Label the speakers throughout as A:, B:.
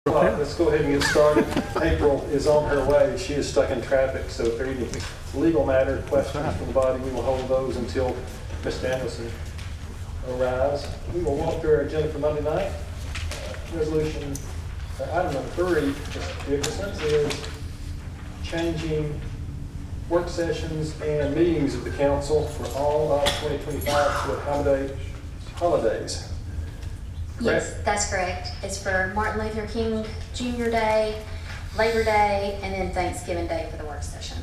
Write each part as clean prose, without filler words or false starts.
A: Let's go ahead and get started. April is on her way. She is stuck in traffic, so if there are any legal matter questions from the body, we will hold those until Ms. Danielson arrives. We will walk through our agenda for Monday night. Resolution, item number 3, Mr. Dickerson, is changing work sessions and meetings of the council for all of 2025 to accommodate holidays.
B: Yes, that's correct. It's for Martin Luther King Jr. Day, Labor Day, and then Thanksgiving Day for the work session.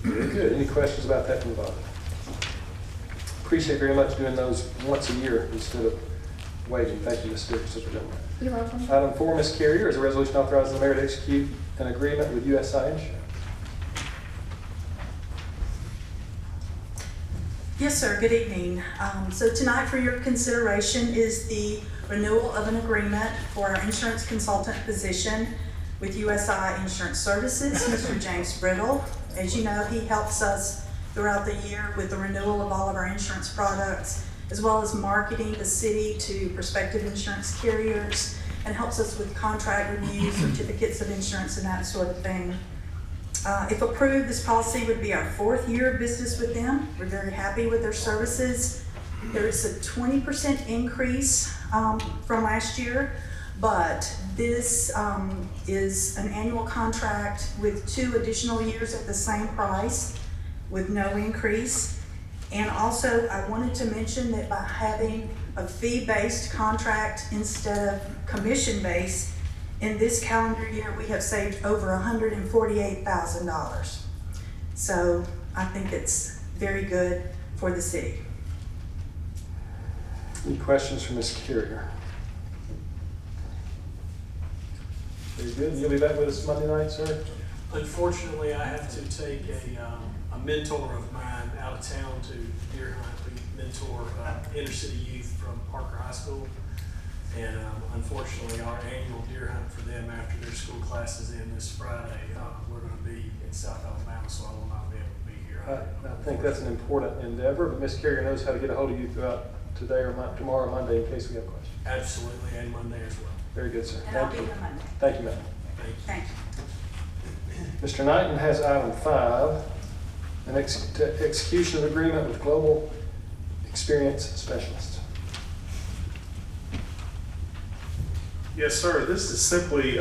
A: Very good. Any questions about that from the body? Appreciate very much doing those once a year instead of waiting. Thank you, Mr. Superintendent.
B: You're welcome.
A: Item 4, Ms. Carrier, is a resolution authorizing the mayor to execute an agreement with USI Insurance.
C: Yes, sir. Good evening. So tonight for your consideration is the renewal of an agreement for our insurance consultant position with USI Insurance Services, Mr. James Brittle. As you know, he helps us throughout the year with the renewal of all of our insurance products, as well as marketing the city to prospective insurance carriers, and helps us with contract reviews, certificates of insurance, and that sort of thing. If approved, this policy would be our 4th year of business with them. We're very happy with their services. There is a 20% increase from last year, but this is an annual contract with 2 additional years at the same price with no increase. And also, I wanted to mention that by having a fee-based contract instead of commission-based, in this calendar year, we have saved over $148,000. So I think it's very good for the city.
A: Any questions for Ms. Carrier? Very good. You'll be back with us Monday night, sir?
D: Unfortunately, I have to take a mentor of mine out of town to deer hunt. We mentor inner city youth from Parker High School. And unfortunately, our annual deer hunt for them after their school class is in this Friday. We're going to be in South Alabama, so I will not be able to be here.
A: I think that's an important endeavor, but Ms. Carrier knows how to get a hold of you throughout today or tomorrow or Monday in case we have questions.
D: Absolutely, and Monday as well.
A: Very good, sir.
C: And I'll
A: Thank
C: be
A: you.
C: here Monday.
A: Thank you, ma'am.
D: Thank you.
C: Thank you.
A: Mr. Knighton has item 5, an execution of agreement with Global Experience Specialist.
E: Yes, sir. This is simply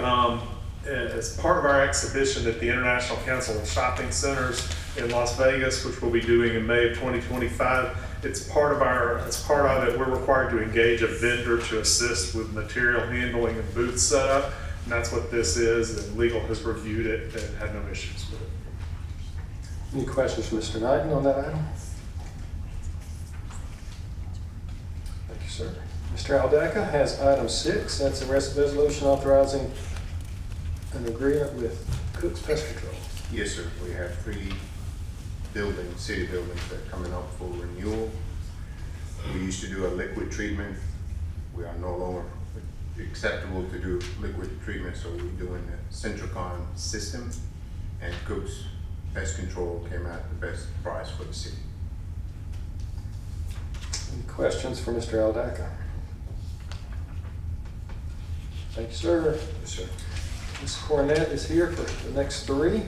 E: as part of our exhibition at the International Council of Shopping Centers in Las Vegas, which we'll be doing in May of 2025. It's part of it. We're required to engage a vendor to assist with material handling and booth setup, and that's what this is. And legal has reviewed it and had no issues with it.
A: Any questions for Mr. Knighton on that item? Thank you, sir. Mr. Aldaca has item 6. That's a resolution authorizing an agreement with Cook's Pest Control.
F: Yes, sir. We have 3 buildings, city buildings that are coming up for renewal. We used to do a liquid treatment. We are no longer acceptable to do liquid treatment, so we're doing the Centricon system, and Cook's Pest Control came out the best price for the city.
A: Any questions for Mr. Aldaca? Thank you, sir.
F: Yes, sir.
A: Ms. Cornett is here for the next 3.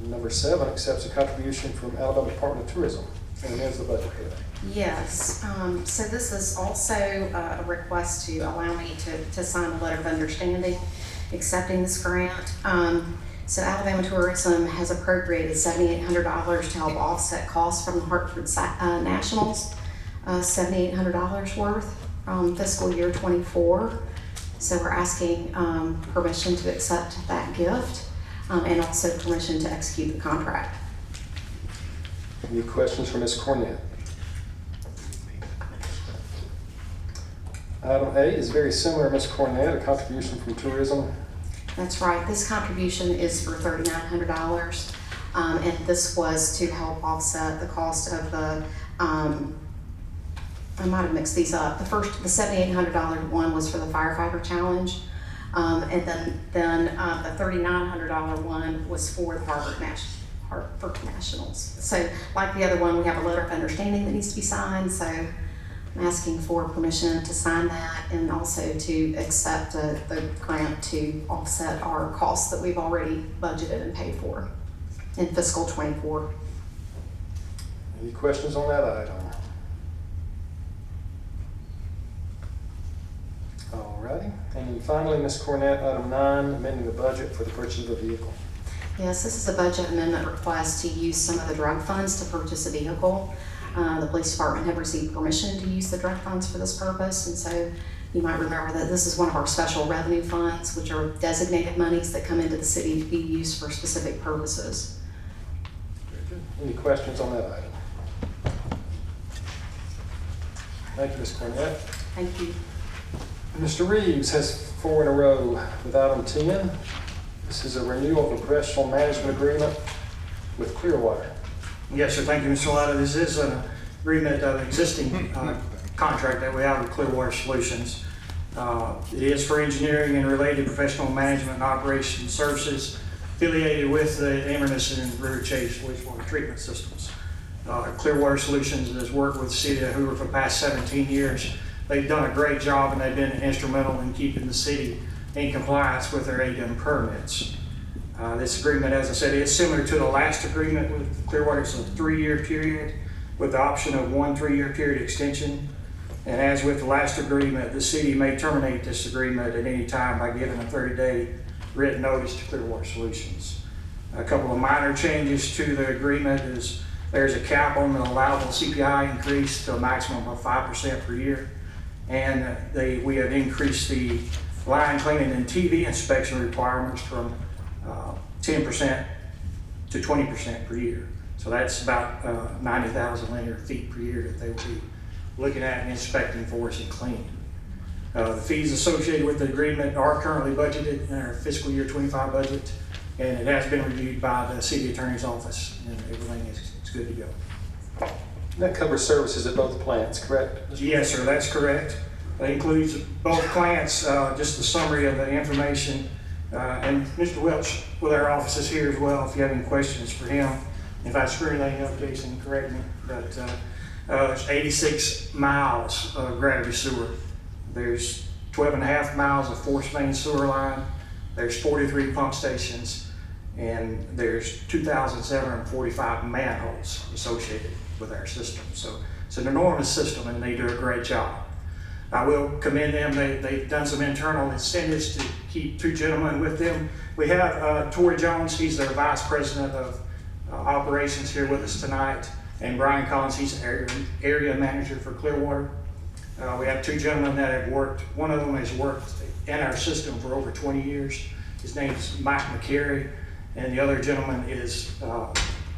A: Number 7 accepts a contribution from Alabama Department of Tourism and amends the budget for that.
G: Yes, so this is also a request to allow me to sign a letter of understanding accepting this grant. So Alabama Tourism has appropriated $7,800 to help offset costs from the Hartford Nationals, $7,800 worth from fiscal year 24. So we're asking permission to accept that gift and also permission to execute the contract.
A: Any questions for Ms. Cornett? Item 8 is very similar, Ms. Cornett, a contribution from tourism.
G: That's right. This contribution is for $3,900, and this was to help offset the cost of the. I might have mixed these up. The $7,800 one was for the firefighter challenge, and then the $3,900 one was for the Hartford Nationals. So, like the other one, we have a letter of understanding that needs to be signed. So, I'm asking for permission to sign that and also to accept the grant to offset our costs that we've already budgeted and paid for in fiscal '24.
A: Any questions on that item? Alrighty, and then finally, Ms. Cornett, item 9, amending the budget for the purchase of a vehicle.
G: Yes, this is a budget amendment request to use some of the drug funds to purchase a vehicle. The police department have received permission to use the drug funds for this purpose, and so you might remember that this is one of our special revenue funds, which are designated monies that come into the city to be used for specific purposes.
A: Very good. Any questions on that item? Thank you, Ms. Cornett.
G: Thank you.
A: Mr. Reeves has 4 in a row with item 10. This is a renewal of a professional management agreement with Clearwater.
H: Yes, sir. Thank you, Mr. Lyda. This is an agreement of existing contract that we have with Clearwater Solutions. It is for engineering and related professional management and operation services affiliated with the Amherst and River Chase wastewater treatment systems. Clearwater Solutions has worked with the city of Hoover for the past 17 years. They've done a great job and they've been instrumental in keeping the city in compliance with their ADM permits. This agreement, as I said, is similar to the last agreement with Clearwater. It's a 3-year period with the option of 1 3-year period extension. And as with the last agreement, the city may terminate this agreement at any time by giving a 30-day written notice to Clearwater Solutions. A couple of minor changes to the agreement is there's a cap on the allowable CPI increase to a maximum of 5% per year. And we have increased the line cleaning and TV inspection requirements from 10% to 20% per year. So that's about 90,000 linear feet per year that they will be looking at and inspecting for us and cleaning. The fees associated with the agreement are currently budgeted in our fiscal year 25 budget, and it has been reviewed by the city attorney's office, and everything is good to go.
A: That covers services at both plants, correct?
H: Yes, sir, that's correct. That includes both plants, just a summary of the information. And Mr. Welch with our office is here as well if you have any questions for him. If I screw anything up, Jason, correct me. But it's 86 miles of gravity sewer. There's 12.5 miles of force main sewer line. There's 43 pump stations, and there's 2,745 manholes associated with our system. So it's an enormous system, and they do a great job. I will commend them. They've done some internal incentives to keep 2 gentlemen with them. We have Tori Jones, he's their vice president of operations here with us tonight, and Brian Collins, he's area manager for Clearwater. We have 2 gentlemen that have worked. One of them has worked in our system for over 20 years. His name is Mike McCary, and the other gentleman is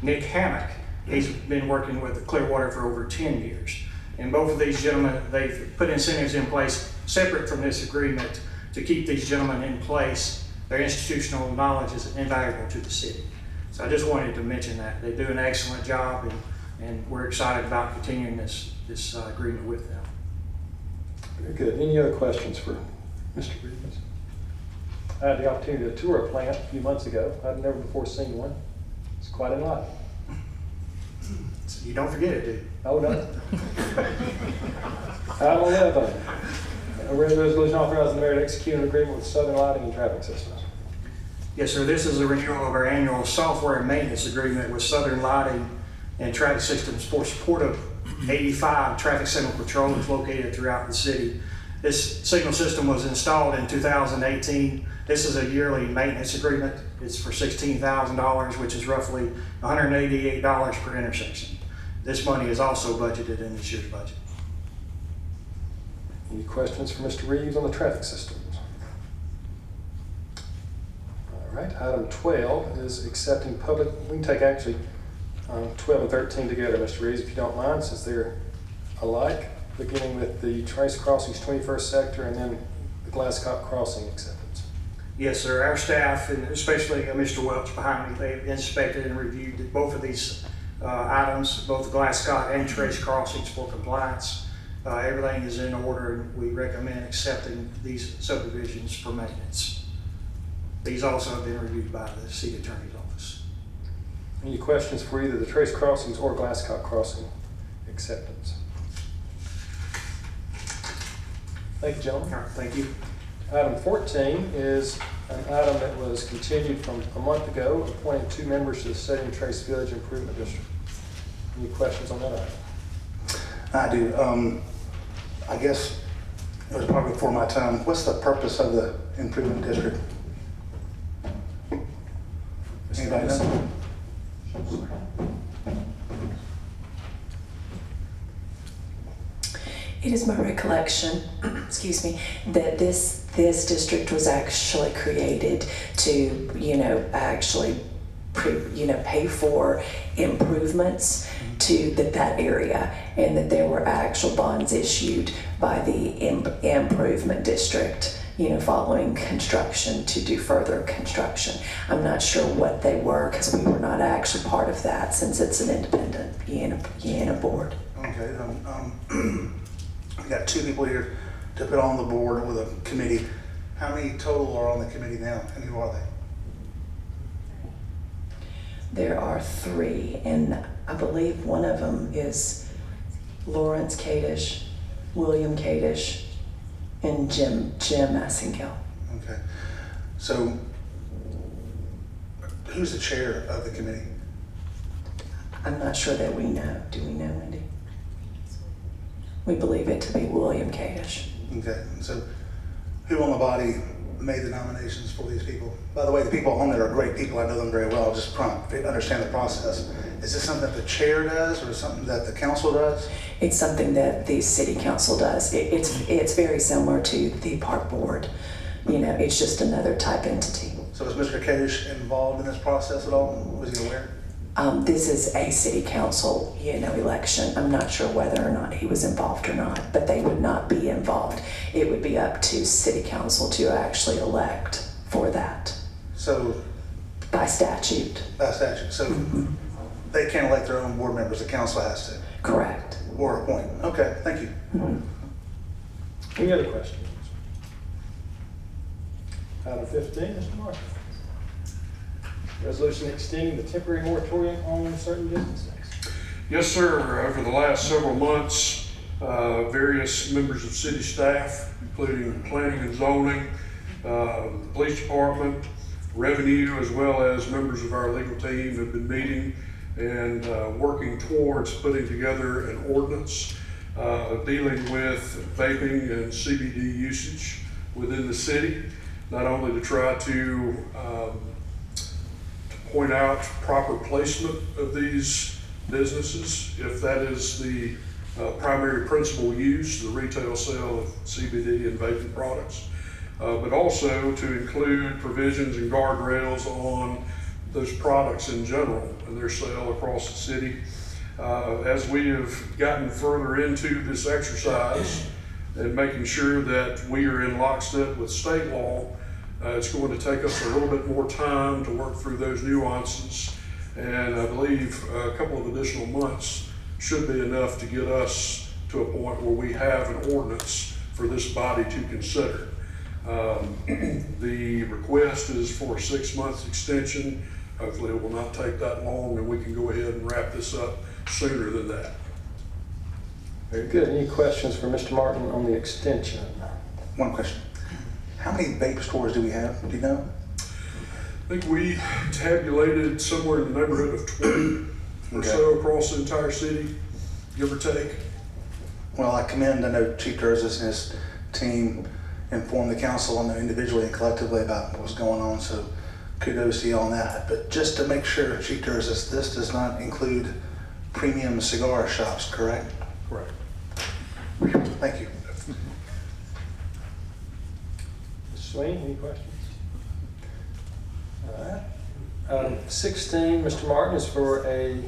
H: Nick Hammock. He's been working with Clearwater for over 10 years. And both of these gentlemen, they've put incentives in place separate from this agreement to keep these gentlemen in place. Their institutional knowledge is invaluable to the city. So I just wanted to mention that. They do an excellent job, and we're excited about continuing this agreement with them.
A: Very good. Any other questions for Mr. Reeves? I had the opportunity to tour a plant a few months ago. I'd never before seen one. It's quite enlightening.
H: You don't forget it, do you?
A: Oh, no. Item 11, a resolution authorizing the mayor to execute an agreement with Southern Lighting and Traffic Systems.
H: Yes, sir. This is a renewal of our annual software and maintenance agreement with Southern Lighting and Traffic Systems for support of 85 traffic signal controllers located throughout the city. This signal system was installed in 2018. This is a yearly maintenance agreement. It's for $16,000, which is roughly $188 per intersection. This money is also budgeted in this year's budget.
A: Any questions for Mr. Reeves on the traffic systems? All right, item 12 is accepting public, we can take actually 12 and 13 together, Mr. Reeves, if you don't mind, since they're alike, beginning with the Trace Crossings 21st sector and then the Glasscock Crossing acceptance.
H: Yes, sir. Our staff, and especially Mr. Welch behind me, they've inspected and reviewed both of these items, both Glasscock and Trace Crossings for compliance. Everything is in order, and we recommend accepting these subdivisions for maintenance. These also have been reviewed by the city attorney's office.
A: Any questions for either the Trace Crossings or Glasscock Crossing acceptance? Thank you, gentlemen.
H: All right, thank you.
A: Item 14 is an item that was continued from a month ago, appointing 2 members to the Stadium Trace Village Improvement District. Any questions on that item?
I: I do. I guess it was probably before my time. What's the purpose of the improvement district? Anybody know?
J: It is my recollection, excuse me, that this district was actually created to, actually, pay for improvements to that area, and that there were actual bonds issued by the improvement district, following construction to do further construction. I'm not sure what they were because we were not actually part of that since it's an independent board.
I: Okay. We got 2 people here to put on the board with a committee. How many total are on the committee now, and who are they?
J: There are 3, and I believe one of them is Lawrence Kadish, William Kadish, and Jim Massengill.
I: Okay. So, who's the chair of the committee?
J: I'm not sure that we know. Do we know, Wendy? We believe it to be William Kadish.
I: Okay. So, who on the body made the nominations for these people? By the way, the people on there are great people. I know them very well. Just understand the process. Is this something that the chair does, or something that the council does?
J: It's something that the city council does. It's very similar to the park board. It's just another type entity.
I: So is Mr. Kadish involved in this process at all? Was he aware?
J: This is a city council, election. I'm not sure whether or not he was involved or not, but they would not be involved. It would be up to city council to actually elect for that.
I: So
J: by statute.
I: By statute. So they can't elect their own board members. The council has to.
J: Correct.
I: Or appoint. Okay, thank you.
A: Any other questions? Item 15, Mr. Martin. Resolution extending the temporary moratorium on certain business taxes.
K: Yes, sir. Over the last several months, various members of city staff, including planning and zoning, the police department, revenue, as well as members of our legal team have been meeting and working towards putting together an ordinance dealing with vaping and CBD usage within the city, not only to try to point out proper placement of these businesses, if that is the primary principal use, the retail sale of CBD and vaping products, but also to include provisions and guardrails on those products in general and their sale across the city. As we have gotten further into this exercise and making sure that we are in lockstep with state law, it's going to take us a little bit more time to work through those nuances, and I believe a couple of additional months should be enough to get us to a point where we have an ordinance for this body to consider. The request is for a 6-month extension. Hopefully it will not take that long, and we can go ahead and wrap this up sooner than that.
A: Very good. Any questions for Mr. Martin on the extension?
I: One question. How many vape stores do we have? Do you know?
K: I think we tabulated somewhere in the neighborhood of 20 or so across the entire city, give or take.
I: Well, I know Chief Durzis and his team informed the council and individually and collectively about what was going on, so kudos to you on that. But just to make sure, Chief Durzis, this does not include premium cigar shops, correct?
K: Correct.
I: Thank you.
A: Mr. Swiney, any questions? All right. 16, Mr. Martin, is for a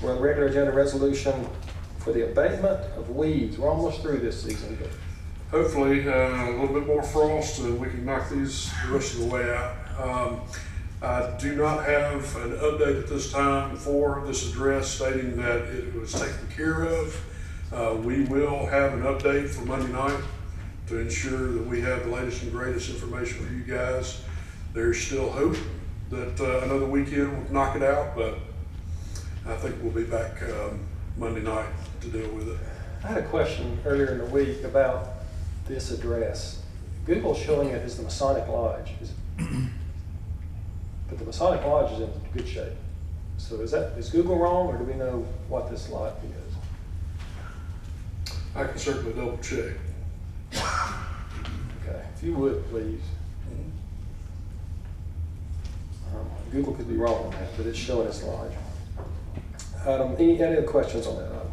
A: regular agenda resolution for the abatement of weeds. We're almost through this season, but
K: Hopefully, a little bit more frost and we can knock these the rest of the way out. I do not have an update at this time for this address stating that it was taken care of. We will have an update for Monday night to ensure that we have the latest and greatest information for you guys. There's still hope that another weekend will knock it out, but I think we'll be back Monday night to deal with it.
A: I had a question earlier in the week about this address. Google's showing it as the Masonic Lodge. But the Masonic Lodge is in good shape. So is Google wrong, or do we know what this lot is?
K: I can certainly double check.
A: Okay, if you would, please. Google could be wrong on that, but it's showing us lodge. Any other questions on that item?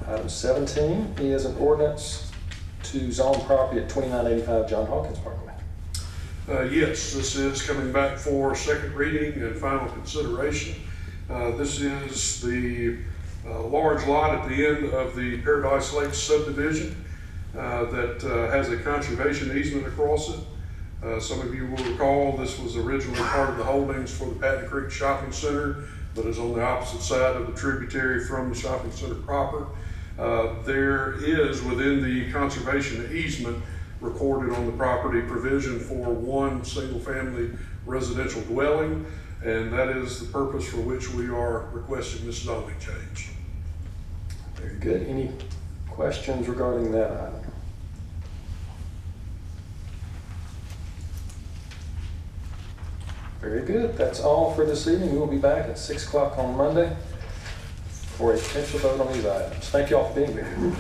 A: Item 17 is an ordinance to zone property at 2985 John Hawkins Parkway.
K: Yes, this is coming back for second reading and final consideration. This is the large lot at the end of the Paradise Lakes subdivision that has a conservation easement across it. Some of you will recall this was originally part of the holdings for the Patton Creek Shopping Center, but is on the opposite side of the tributary from the shopping center proper. There is within the conservation easement recorded on the property provision for one single-family residential dwelling, and that is the purpose for which we are requesting this zoning change.
A: Very good. Any questions regarding that item? Very good. That's all for this evening. We will be back at 6 o'clock on Monday for a potential vote on these items. Thank you all for being here.